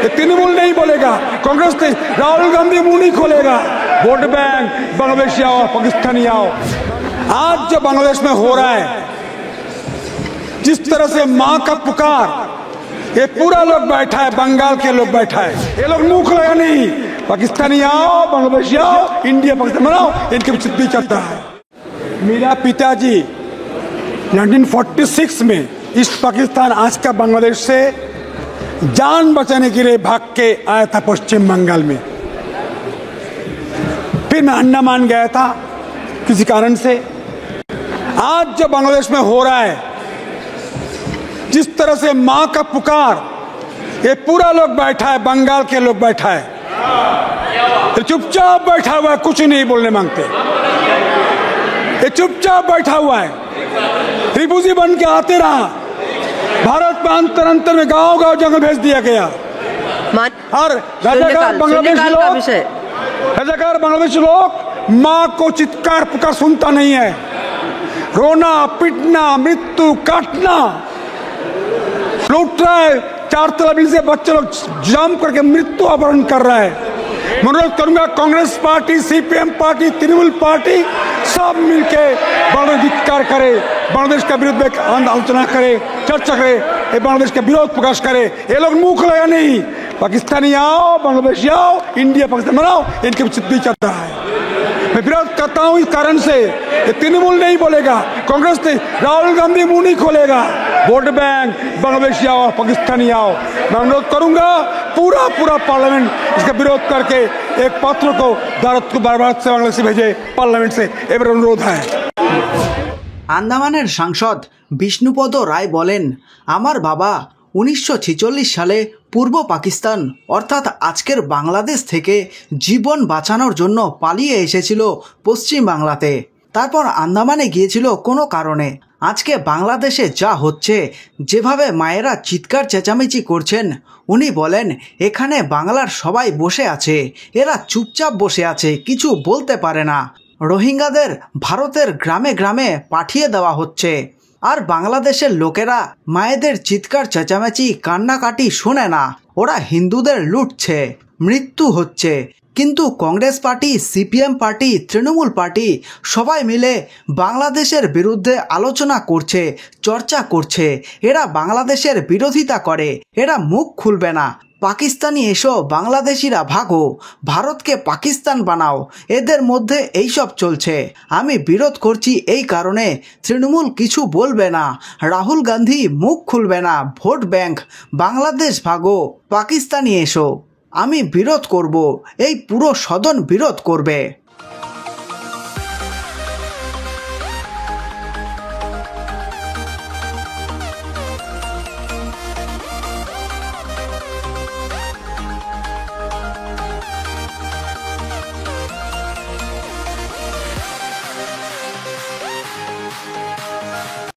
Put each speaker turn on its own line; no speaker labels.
ये तृणमूल नहीं बोलेगा, कांग्रेस नहीं, राहुल गांधी मुंह नहीं खोलेगा। वोट बैंक बांग्लादेशी आओ, पाकिस्तानी आओ। आज जो बांग्लादेश में हो रहा है, जिस तरह से माँ का पुकार, ये पूरा लोग बैठा है, बंगाल के लोग बैठा है, ये लोग मुंह खोलेगा नहीं। पाकिस्तानी आओ, बांग्लादेशी आओ, इंडिया पाकिस्तान बनाओ, इनके पीछे भी चलता है। मेरा पिताजी 1946 में इस पाकिस्तान आज का बांग्लादेश से जान बचाने के लिए भाग के आया था पश्चिम बंगाल में। फिर मैं अंडमान गया था किसी कारण से। आज जो बांग्लादेश में हो रहा है, जिस तरह से माँ का पुकार, ये पूरा लोग बैठा है, बंगाल के लोग बैठा है, ये चुपचाप बैठा हुआ है, कुछ नहीं बोलने मांगते। ये चुपचाप बैठा हुआ है, रिफुजी बन के आते रहा। भारत में अंतर अंतर में गांव गांव जंगल भेज दिया गया। और रजाकार बांग्लादेशी लोग माँ को चित्कार पुकार सुनता नहीं है। रोना पिटना, मृत्यु काटना, लूट रहा है। 4 तला बिल से बच्चे लोग जम करके मृत्यु अपहरण कर रहा है। मैं अनुरोध करूंगा, Congress party, CPM party, Trinamool party सब मिलके बांग्लादेश धिक्कार करे, बांग्लादेश का विरुद्ध में आलोचना करे, चर्चा करे, ये बांग्लादेश का विरोध प्रकाश करे। ये लोग मुंह खोलेगा नहीं। पाकिस्तानी आओ, बांग्लादेशी आओ, इंडिया पाकिस्तान बनाओ, इनके पीछे भी चलता है। मैं विरोध करता हूँ इस कारण से, ये तृणमूल नहीं बोलेगा, कांग्रेस नहीं, राहुल गांधी मुंह नहीं खोलेगा। वोट बैंक बांग्लादेशी आओ, पाकिस्तानी आओ। मैं अनुरोध करूंगा, पूरा पार्लियामेंट इसका विरोध करके एक पत्र को भारत को भारत से बांग्लादेश भेजे पार्लियामेंट से, ये मेरा अनुरोध है।
আন্দামানের সাংসদ বিষ্ণুপদ রায় বলেন, আমার বাবা 1946 সালে পূর্ব পাকিস্তান অর্থাৎ আজকের বাংলাদেশ থেকে জীবন বাঁচানোর জন্য পালিয়ে এসেছিল পশ্চিম বাংলাতে। তারপর আন্দামানে গিয়েছিল কোনো কারণে। আজকে বাংলাদেশে যা হচ্ছে, যেভাবে মায়েরা চিৎকার চেঁচামেচি করছেন, উনি বলেন এখানে বাংলার সবাই বসে আছে, এরা চুপচাপ বসে আছে, কিছু বলতে পারে না। রোহিঙ্গাদের ভারতের গ্রামে গ্রামে পাঠিয়ে দেওয়া হচ্ছে, আর বাংলাদেশের লোকেরা মায়েদের চিৎকার চেঁচামেচি কান্নাকাটি শোনে না। ওরা হিন্দুদের লুটছে, মৃত্যু হচ্ছে। কিন্তু Congress party, CPM party, Trinamool party সবাই মিলে বাংলাদেশের বিরুদ্ধে আলোচনা করছে, চর্চা করছে। এরা বাংলাদেশের বিরোধিতা করে, এরা মুখ খুলবে না। পাকিস্তানি এসো, বাংলাদেশিরা ভাগো, ভারতকে পাকিস্তান বানাও, এদের মধ্যে এইসব চলছে। আমি বিরোধ করছি এই কারণে, তৃণমূল কিছু বলবে না, রাহুল গান্ধী মুখ খুলবে না। ভোট ব্যাংক বাংলাদেশ ভাগো, পাকিস্তানি এসো। আমি বিরোধ করব, এই পুরো সদন বিরোধ করবে।